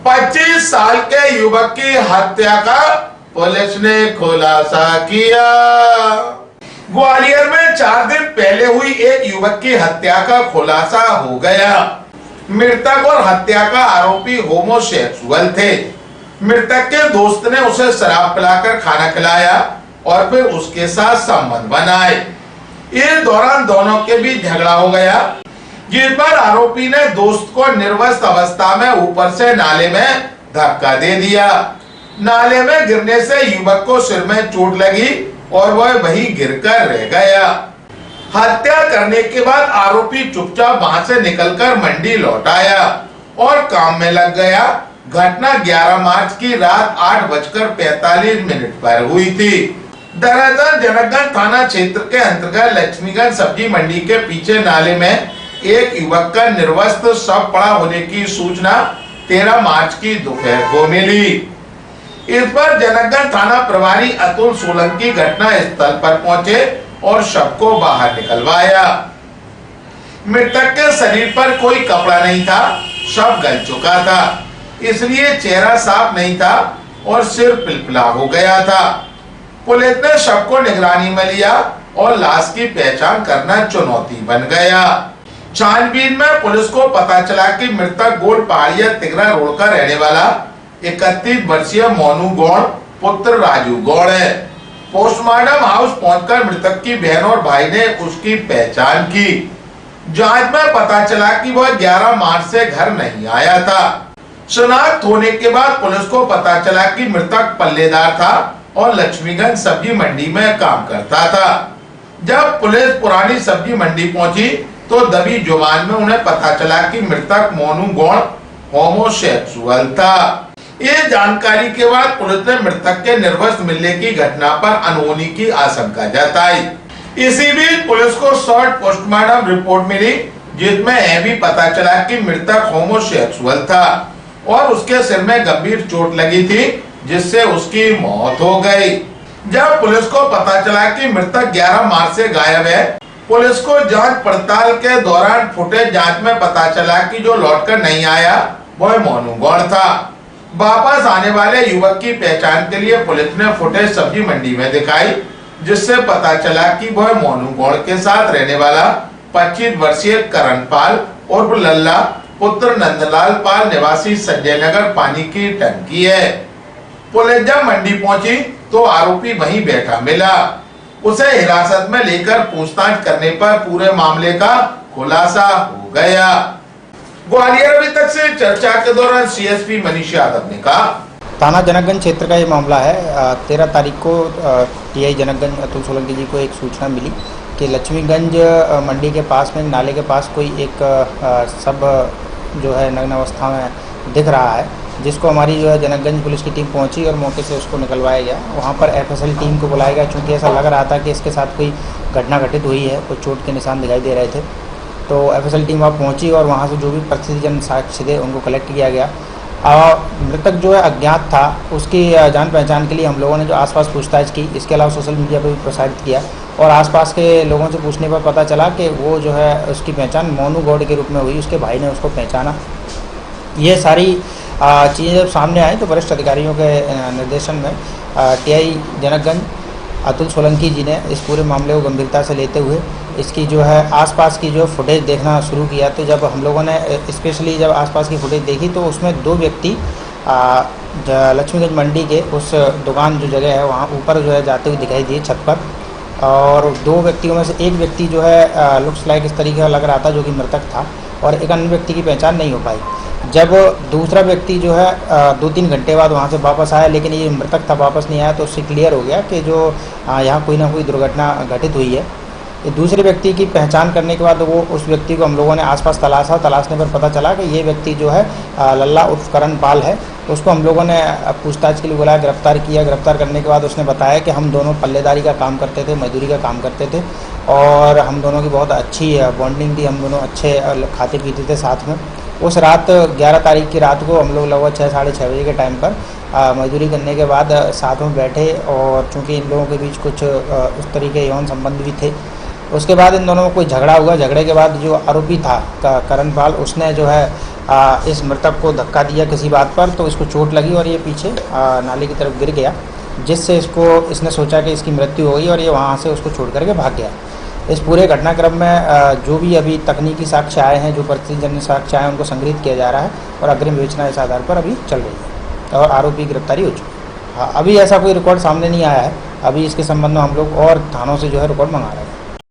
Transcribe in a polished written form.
25 साल के युवक की हत्या का पुलिस ने खुलासा किया। ग्वालियर में 4 दिन पहले हुई एक युवक की हत्या का खुलासा हो गया। मृतक और हत्या का आरोपी होमोसेक्सुअल थे। मृतक के दोस्त ने उसे शराब पिलाकर खाना खिलाया और फिर उसके साथ संबंध बनाए। इस दौरान दोनों के बीच झगड़ा हो गया, जिस पर आरोपी ने दोस्त को निर्वस्त्र अवस्था में ऊपर से नाले में धक्का दे दिया। नाले में गिरने से युवक को सिर में चोट लगी और वह वहीं गिरकर रह गया। हत्या करने के बाद आरोपी चुपचाप वहां से निकलकर मंडी लौट आया और काम में लग गया। घटना 11 मार्च की रात 8:45 पर हुई थी। दरअसल जनकगंज थाना क्षेत्र के अंतर्गत लक्ष्मीगंज सब्जी मंडी के पीछे नाले में एक युवक का निर्वस्त्र शव पड़ा होने की सूचना 13 मार्च की दोपहर को मिली। इस पर जनकगंज थाना प्रभारी अतुल सोलंकी घटना स्थल पर पहुंचे और शव को बाहर निकलवाया। मृतक के शरीर पर कोई कपड़ा नहीं था, शव गल चुका था, इसलिए चेहरा साफ नहीं था और सिर पिलपिला हो गया था। पुलिस ने शव को निगरानी में लिया और लाश की पहचान करना चुनौती बन गया। छानबीन में पुलिस को पता चला कि मृतक गोल पहाड़िया तिगरा रोड का रहने वाला 31 वर्षीय मोनू गौड़ पुत्र राजू गौड़ है। पोस्टमार्टम हाउस पहुंचकर मृतक की बहन और भाई ने उसकी पहचान की। जांच में पता चला कि वह 11 मार्च से घर नहीं आया था। शिनाख्त होने के बाद पुलिस को पता चला कि मृतक पल्लेदार था और लक्ष्मीगंज सब्जी मंडी में काम करता था। जब पुलिस पुरानी सब्जी मंडी पहुंची तो दबी जुबान में उन्हें पता चला कि मृतक मोनू गौड़ होमोसेक्सुअल था। ये जानकारी के बाद पुलिस ने मृतक के निर्वस्त्र मिलने की घटना पर अनहोनी की आशंका जताई। इसी बीच पुलिस को शॉर्ट पोस्टमार्टम रिपोर्ट मिली, जिसमें यह भी पता चला कि मृतक होमोसेक्सुअल था और उसके सिर में गंभीर चोट लगी थी, जिससे उसकी मौत हो गई। जब पुलिस को पता चला कि मृतक 11 मार्च से गायब है, पुलिस को जांच पड़ताल के दौरान फुटेज जांच में पता चला कि जो लौटकर नहीं आया वह मोनू गौड़ था। वापस आने वाले युवक की पहचान के लिए पुलिस ने फुटेज सब्जी मंडी में दिखाई, जिससे पता चला कि वह मोनू गौड़ के साथ रहने वाला 25 वर्षीय करण पाल उर्फ लल्ला पुत्र नंदलाल पाल निवासी संजय नगर पानी की टंकी है। पुलिस जब मंडी पहुंची तो आरोपी वहीं बैठा मिला। उसे हिरासत में लेकर पूछताछ करने पर पूरे मामले का खुलासा हो गया। ग्वालियर अभी तक से चर्चा के दौरान सीएसपी मनीष यादव ने कहा, थाना जनकगंज क्षेत्र का ये मामला है। 13 तारीख को टीआई जनकगंज अतुल सोलंकी जी को एक सूचना मिली कि लक्ष्मीगंज मंडी के पास में नाले के पास कोई एक शव जो है नग्न अवस्था में दिख रहा है, जिसको हमारी जो है जनकगंज पुलिस की टीम पहुंची और मौके से उसको निकलवाया गया। वहां पर एफएसएल टीम को बुलाया गया, चूँकि ऐसा लग रहा था कि इसके साथ कोई घटना घटित हुई है, कुछ चोट के निशान दिखाई दे रहे थे। तो एफएसएल टीम वहाँ पहुंची और वहाँ से जो भी प्रत्यक्षजन साक्ष्य थे उनको कलेक्ट किया गया। मृतक जो है अज्ञात था, उसकी जान पहचान के लिए हम लोगों ने जो आसपास पूछताछ की, इसके अलावा सोशल मीडिया पर भी प्रसारित किया और आसपास के लोगों से पूछने पर पता चला कि वो जो है उसकी पहचान मोनू गौड़ के रूप में हुई। उसके भाई ने उसको पहचाना। ये सारी चीज़ें जब सामने आई तो वरिष्ठ अधिकारियों के निर्देशन में टीआई जनकगंज अतुल सोलंकी जी ने इस पूरे मामले को गंभीरता से लेते हुए इसकी जो है आसपास की जो फुटेज देखना शुरू किया। तो जब हम लोगों ने स्पेशली जब आसपास की फुटेज देखी तो उसमें 2 व्यक्ति लक्ष्मीगंज मंडी के उस दुकान जो जगह है वहाँ ऊपर जो है जाते हुए दिखाई दिए छत पर, और 2 व्यक्तियों में से एक व्यक्ति जो है लुक्स लाइक इस तरीके का लग रहा था जो कि मृतक था, और एक अन्य व्यक्ति की पहचान नहीं हो पाई। जब दूसरा व्यक्ति जो है 2-3 घंटे बाद वहाँ से वापस आया, लेकिन ये मृतक था वापस नहीं आया, तो उससे क्लियर हो गया कि जो यहाँ कोई ना कोई दुर्घटना घटित हुई है। दूसरे व्यक्ति की पहचान करने के बाद वो उस व्यक्ति को हम लोगों ने आसपास तलाशा। तलाशने पर पता चला कि ये व्यक्ति जो है लल्ला उर्फ करण पाल है। तो उसको हम लोगों ने पूछताछ के लिए बुलाया, गिरफ्तार किया। गिरफ्तार करने के बाद उसने बताया कि हम दोनों पल्लेदारी का काम करते थे, मजदूरी का काम करते थे और हम दोनों की बहुत अच्छी बॉन्डिंग थी, हम दोनों अच्छे खाते पीते थे साथ में। उस रात 11 तारीख की रात को हम लोग लगभग 6-6:30 बजे के टाइम पर मजदूरी करने के बाद साथ में बैठे, और चूँकि इन लोगों के बीच कुछ उस तरीके यौन संबंध भी थे, उसके बाद इन दोनों में कोई झगड़ा हुआ। झगड़े के बाद जो आरोपी था करण पाल, उसने जो है इस मृतक को धक्का दिया किसी बात पर, तो इसको चोट लगी और ये पीछे नाले की तरफ गिर गया, जिससे इसने सोचा कि इसकी मृत्यु हो गई और ये वहाँ से उसको छोड़ करके भाग गया। इस पूरे घटनाक्रम में जो भी अभी तकनीकी साक्ष्य आए हैं, जो प्रतिजन्य साक्ष्य आए हैं, उनको संग्रहित किया जा रहा है और अग्रिम विवेचना इस आधार पर अभी चल रही है और आरोपी की गिरफ्तारी हो चुकी है। हाँ, अभी ऐसा कोई रिकॉर्ड सामने नहीं आया है। अभी इसके संबंध में हम लोग और थानों से जो है रिकॉर्ड मंगा रहे हैं।